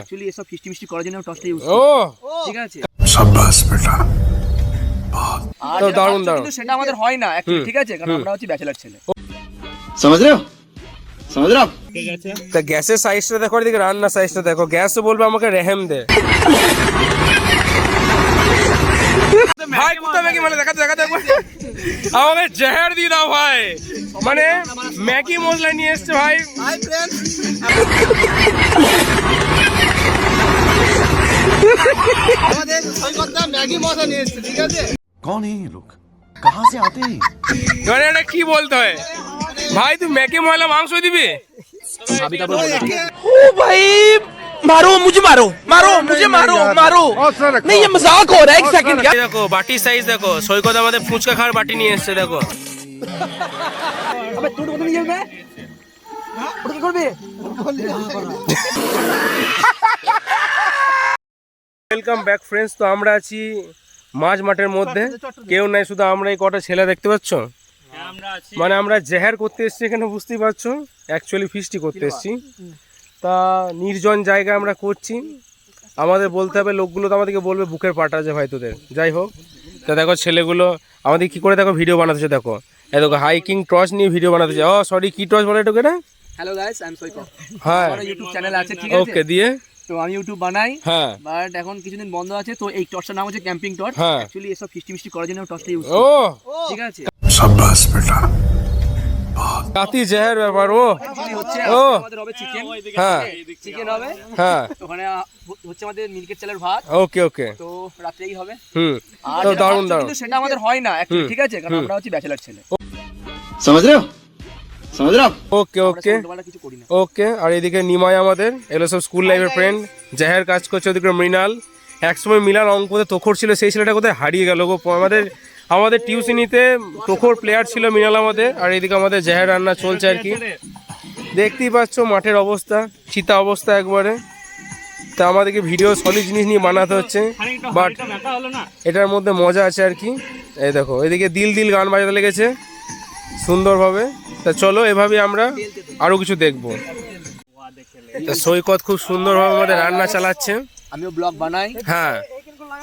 Actually ये सब फिस्टी मिस्टी করার জন্য টসটা ইউজ ও ঠিক আছে শাবাশ বেটা তো দারুন দারুন কিন্তু সেটা আমাদের হয় না অ্যাকচুয়ালি ঠিক আছে কারণ আমরা হচ্ছে ব্যাচেলর ছেলে समझ रहे हो ঠিক আছে তা গ্যাসের সাইজটা দেখো আর এদিকে রান্নার সাইজটা দেখো গ্যাসও বলবে আমাকে রেহেম দে ভাই কোথা ম্যাগি মানে দেখাতে একবার আমাকে জহর দিয়ে দাও ভাই মানে ম্যাগি মশলা নিয়ে এসছে ভাই হাই ফ্রেন্ডস আমাদের সৈকতদা ম্যাগি মশলা নিয়ে এসেছে ঠিক আছে कौन है ये लोग कहाँ से आते हैं এবারে এটা কি বলতে হয় ভাই তুই ম্যাগি মশলা মাংস দিবি ओ भाई मारो मुझे मारो मारो मुझे मारो मारो नहीं ये मजाक हो रहा है एक सेकंड এই দেখো বাটি সাইজ দেখো সৈকত আমাদের ফুচকা খাওয়ার বাটি নিয়ে এসছে দেখো আবে তুই কোথায় নিয়ে যাবে ওটা কি করবে ওয়েলকাম ব্যাক ফ্রেন্ডস তো আমরা আছি মাঝ মাঠের মধ্যে কেউ নাই শুধু আমরা এই কটা ছেলে দেখতে পাচ্ছ মানে আমরা জেহার করতে এসেছি এখানে বুঝতেই পারছো অ্যাকচুয়ালি ফিস্টি করতে এসেছি তা নির্জন জায়গায় আমরা করছি আমাদের বলতে হবে লোকগুলো তো আমাদেরকে বলবে বুকের পাটা যে ভাই তোদের যাই হোক তা দেখো ছেলেগুলো আমাদের কি করে দেখো ভিডিও বানাতেছে দেখো এই দেখো হাইকিং টর্চ নিয়ে ভিডিও বানাতেছে ও সরি কি টর্চ বলে এটাকে না হ্যালো গাইস আই এম সৈকত হ্যাঁ আমার ইউটিউব চ্যানেল আছে ঠিক আছে ওকে দিয়ে তো আমি ইউটিউব বানাই হ্যাঁ বাট এখন কিছুদিন বন্ধ আছে তো এই টর্চটার নাম হচ্ছে ক্যাম্পিং টর্চ হ্যাঁ অ্যাকচুয়ালি এসব ফিস্টি মিস্টি করার জন্য টর্চটা ইউজ ও ঠিক আছে শাবাশ বেটা কাতি জেহার ব্যাপার ও অ্যাকচুয়ালি হচ্ছে ও আমাদের হবে চিকেন হ্যাঁ চিকেন হবে হ্যাঁ ওখানে হচ্ছে আমাদের মিল্কের চালের ভাত ওকে ওকে তো রাত্রেই হবে হুম আর তো যেটা দারুন খাচ্ছ দারুন কিন্তু সেটা আমাদের হয় না অ্যাকচুয়ালি ঠিক আছে কারণ আমরা হচ্ছে ব্যাচেলর ছেলে समझ रहे हो ওকে ওকে আমরা কিছু করি না ওকে আর এদিকে নিমাই আমাদের এগুলো সব স্কুল লাইফের ফ্রেন্ড জাহের কাজ করছে ওদিকে মৃণাল একসময় মিলার অঙ্কতে তোখর ছিল সেই ছেলেটা কোথায় হারিয়ে গেল গো আমাদের টিউশনিতে তোখর প্লেয়ার ছিল মৃণাল আমাদের আর এদিকে আমাদের জাহের রান্না চলছে আর কি দেখতেই পাচ্ছ মাঠের অবস্থা চিতা অবস্থা একবারে তা আমাদেরকে ভিডিও সলিড জিনিস নিয়ে বানাতে হচ্ছে বাট এটার মধ্যে মজা আছে আর কি এই দেখো এদিকে দিল দিল গান বাজাতে লেগেছে সুন্দরভাবে তা চলো এভাবে আমরা আরো কিছু দেখবো তা সৈকত খুব সুন্দরভাবে আমাদের রান্না চালাচ্ছে আমিও ব্লগ বানাই হ্যাঁ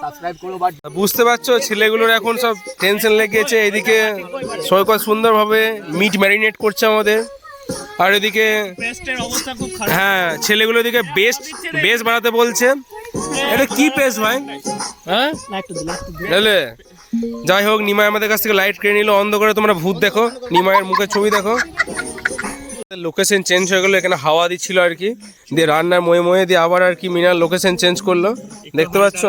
সাবস্ক্রাইব করো বাট বুঝতে পারছো ছেলেগুলোর এখন সব টেনশন লেগেছে এদিকে সৈকত সুন্দরভাবে মিট ম্যারিনেট করছে আমাদের আর এদিকে হ্যাঁ ছেলেগুলো এদিকে বেস্ট বানাতে বলছে এটা কি পেস্ট ভাই হ্যাঁ বুঝলে যাই হোক নিমাই আমাদের কাছ থেকে লাইট কেড়ে নিল অন্ধ করে তোমরা ভূত দেখো নিমাইয়ের মুখের ছবি দেখো লোকেশন চেঞ্জ হয়ে গেলো এখানে হাওয়া দিচ্ছিল আর কি দিয়ে রান্নার ময়ে দিয়ে আবার আর কি মিনার লোকেশন চেঞ্জ করলো দেখতে পাচ্ছ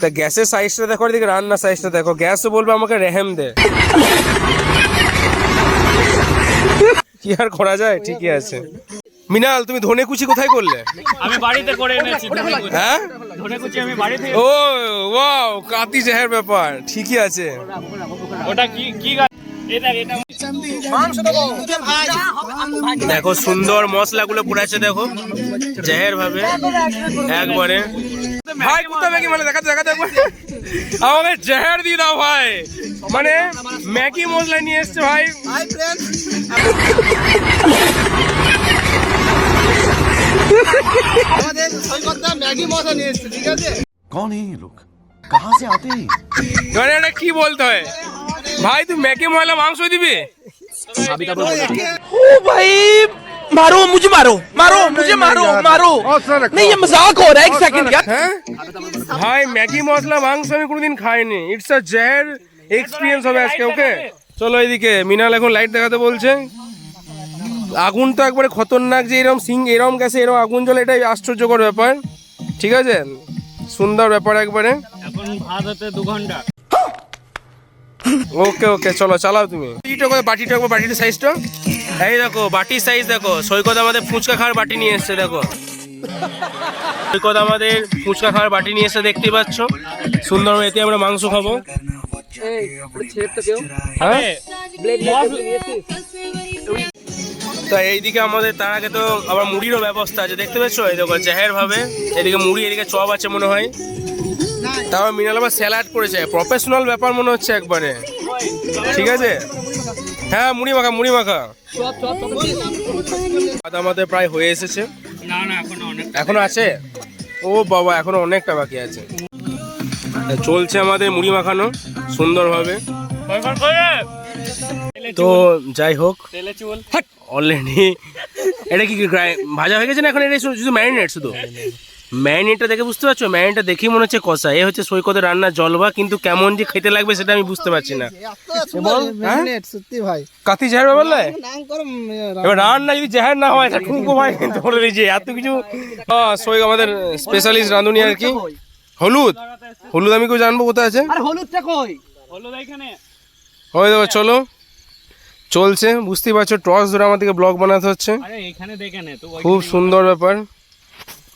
তা গ্যাসের সাইজটা দেখো আর এদিকে রান্নার সাইজটা দেখো গ্যাসও বলবে আমাকে রেহেম দে কি আর করা যায় ঠিকই আছে মিনাল তুমি ধনে কুচি কোথায় করলে আমি বাড়িতে করে এনেছি হ্যাঁ ধনেকুচি আমি বাড়িতে ও ওয়াও কাতি জাহের ব্যাপার ঠিকই আছে ওটা কি কি গাছ এটা দেখো সুন্দর মশলাগুলো পুরাছে দেখো জাহের ভাবে একবারে ভাই কোথা ম্যাগি মানে দেখাতে একবার আমাকে জাহের দিয়ে দাও ভাই মানে ম্যাগি মশলা নিয়ে এসছে ভাই হাই ফ্রেন্ডস আমাদের সৈকতদা ম্যাগি মশলা নিয়ে এসেছে ঠিক আছে कौन है ये लोग कहाँ से आते हैं এবারে এটা কি বলতে হয় ভাই তুই ম্যাগি মশলা মাংস দিবি ओ भाई मारो मुझे मारो मारो मुझे मारो मारो नहीं ये मजाक हो रहा है एक सेकंड হ্যাঁ ভাই ম্যাগি মশলা মাংস আমি কোনোদিন খাইনি ইটস আ জাহের এক্সপিরিয়েন্স হবে আজকে ওকে চলো এইদিকে মিনাল এখন লাইট দেখাতে বলছে আগুন তো একবারে খতরনাক যে এরকম এরকম গ্যাসে এরকম আগুন জ্বলে এটাই আশ্চর্যকর ব্যাপার ঠিক আছে সুন্দর ব্যাপার একবারে এখন ভাত হতে 2 ঘন্টা ওকে ওকে চলো চালাও তুমি বাটির সাইজটা এই দেখো বাটির সাইজ দেখো সৈকত আমাদের ফুচকা খাওয়ার বাটি নিয়ে এসছে দেখো সৈকত আমাদের ফুচকা খাওয়ার বাটি নিয়ে এসে দেখতেই পাচ্ছ সুন্দর এতে আমরা মাংস খাবো এই ছেড়ে তো কেউ হ্যাঁ ব্লেড তা এইদিকে আমাদের তার আগে তো আবার মুড়িরও ব্যবস্থা আছে দেখতে পাচ্ছ এই দেখো জাহের ভাবে এদিকে মুড়ি এদিকে চপ আছে মনে হয় তারপর মিনাল আবার স্যালাড করেছে প্রফেশনাল ব্যাপার মনে হচ্ছে একবারে ঠিক আছে হ্যাঁ মুড়ি মাখা চপ আমাদের প্রায় হয়ে এসেছে না না এখনো অনেক এখনো আছে? ও বাবা, এখনো অনেকটা বাকি আছে। চলছে আমাদের মুড়ি মাখানো সুন্দরভাবে। তো যাই হোক, তেলে চুল অলরেডি এটা কি ভাজা হয়ে গেছে না এখন? এটা শুধু ম্যারিনেট, শুধু ম্যারিনেটটা দেখে বুঝতে পারছো? ম্যারিনেটটা দেখেই মনে হচ্ছে কষা। এ হচ্ছে সৈকতের রান্নার জলবা, কিন্তু কেমন যে খেতে লাগবে সেটা আমি বুঝতে পারছি না। কাতি জাহের বললে এবার রান্না যদি জাহের না হয় তা ঠুনকো ভাই কিন্তু বলে দিয়েছে এত কিছু। সৈক আমাদের স্পেশালিস্ট রাঁধুনি আর কি। হলুদ, হলুদ আমি কেউ জানবো কোথায় আছে? আরে হলুদটা কই? হলুদ এখানে ওই দেখো, চলো চলছে, বুঝতেই পারছো টস ধরে আমাদেরকে ব্লগ বানাতে হচ্ছে। আরে এখানে দেখে নে তো, খুব সুন্দর ব্যাপার।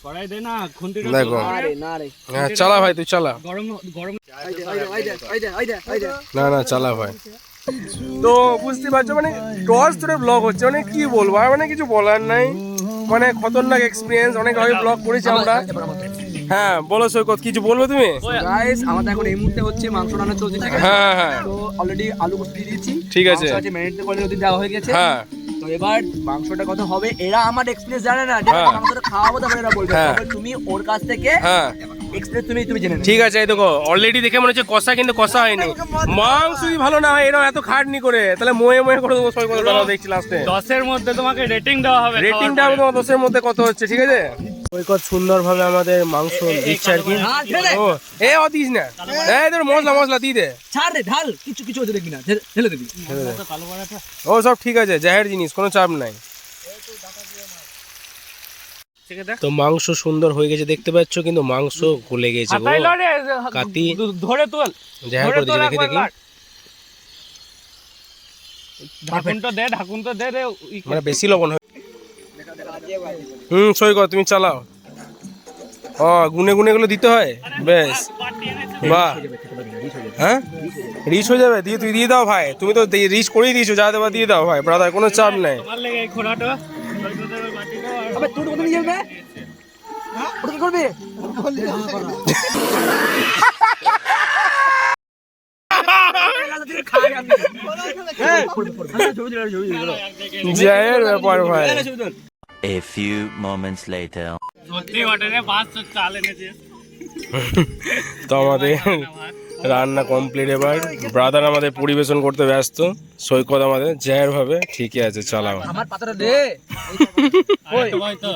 কড়াই দে না, খুন্তিটা দেখো, আরে না রে, হ্যাঁ চালা ভাই, তুই চালা। গরম গরম না না, চালা ভাই। তো বুঝতে পারছো মানে টস ধরে ব্লগ হচ্ছে, মানে কি বলবো আর, মানে কিছু বলার নাই। মানে খতরনাক এক্সপিরিয়েন্স, অনেক ভাবে ব্লগ করেছি আমরা। হ্যাঁ বলো সৈকত, কিছু বলবে তুমি? গাইস আমাদের এখন এই মুহূর্তে হচ্ছে মাংস রান্না চলছে, ঠিক আছে? হ্যাঁ হ্যাঁ, তো অলরেডি আলু কষে দিয়ে দিয়েছি, ঠিক আছে। মাংস ম্যারিনেট করে ওদিন দেওয়া হয়ে গেছে। হ্যাঁ তো এবার মাংসটা কত হবে এরা আমার এক্সপিরিয়েন্স জানে না, যেটা হ্যাঁ। মাংসটা খাওয়াবো তারপরে এরা বলবে। হ্যাঁ। তবে তুমি ওর কাছ থেকে হ্যাঁ, এক্সপিরিয়েন্স তুমি জেনে নাও। ঠিক আছে। এই দেখো অলরেডি দেখে মনে হচ্ছে কষা, কিন্তু কষা হয়নি। মাংস যদি ভালো না হয় এরকম এত খাটনি করে, তাহলে ময়ে ময়ে করে দেবো সৈকত। দেখছি লাস্টে 10 এর মধ্যে তোমাকে রেটিং দেওয়া হবে। রেটিংটা তোমার 10 এর মধ্যে কত হচ্ছে, ঠিক আছে? সৈকত সুন্দরভাবে আমাদের মাংস দিচ্ছে আর কি। ও এ দিস না, এই তোর মশলা মশলা দিয়ে দে। ছাড় রে, ঢাল, কিছু কিছু হতে দেখবি না, ঢেলে দিবি। কালো বড়াটা ও সব ঠিক আছে, জাহের জিনিস, কোনো চাপ নাই। তো মাংস সুন্দর হয়ে গেছে দেখতে পাচ্ছ, কিন্তু মাংস গলে গেছে গো। কাতি ধরে তোল, জাহের করে দিয়েছে, দেখে দেখি। ঢাকুনটা দে, ঢাকুনটা দে রে। মানে বেশি লবণ হয়। সৈকত তুমি চালাও। ও গুনে গুনে গুলো দিতে হয়, বেশ বাহ। হ্যাঁ রিচ হয়ে যাবে, দিয়ে তুই দিয়ে দাও ভাই, তুমি তো রিচ করেই দিয়েছো, যা দেবা দিয়ে দাও ভাই ব্রাদার, কোনো চাপ নাই। তোমার লেগে এই খোড়াটা সৈকতের বাটিটা আর আবে তুই কোথায় নিয়ে যাবে? হ্যাঁ ওটা কি করবি? জাহের ব্যাপার ভাই। A few moments later. সত্যি বাটনে 5 চাল এনেছে। তো আমাদের রান্না কমপ্লিট, এবার ব্রাদার আমাদের পরিবেশন করতে ব্যস্ত, সৈকত আমাদের জাহের ভাবে। ঠিকই আছে, চালাও। আমার পাতাটা দে। ওই তো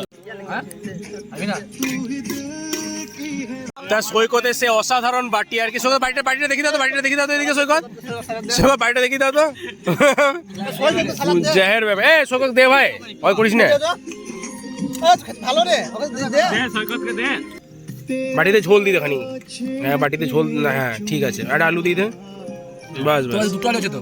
তা সৈকতের সে অসাধারণ বাটি আর কি। সৈকত বাটিটা দেখি দাও তো, বাটিটা দেখি দাও তো এদিকে সৈকত। সৈকত বাটিটা দেখি দাও তো। জাহের ব্যাপার। এ সৈকত দে ভাই, ওই করিস না। দে, সৈকতকে দে। বাটিতে ঝোল দিই দেখানি। হ্যাঁ বাটিতে ঝোল না, হ্যাঁ ঠিক আছে, একটা আলু দিয়ে দে, বাস বাস। দুটো আলো আছে তো।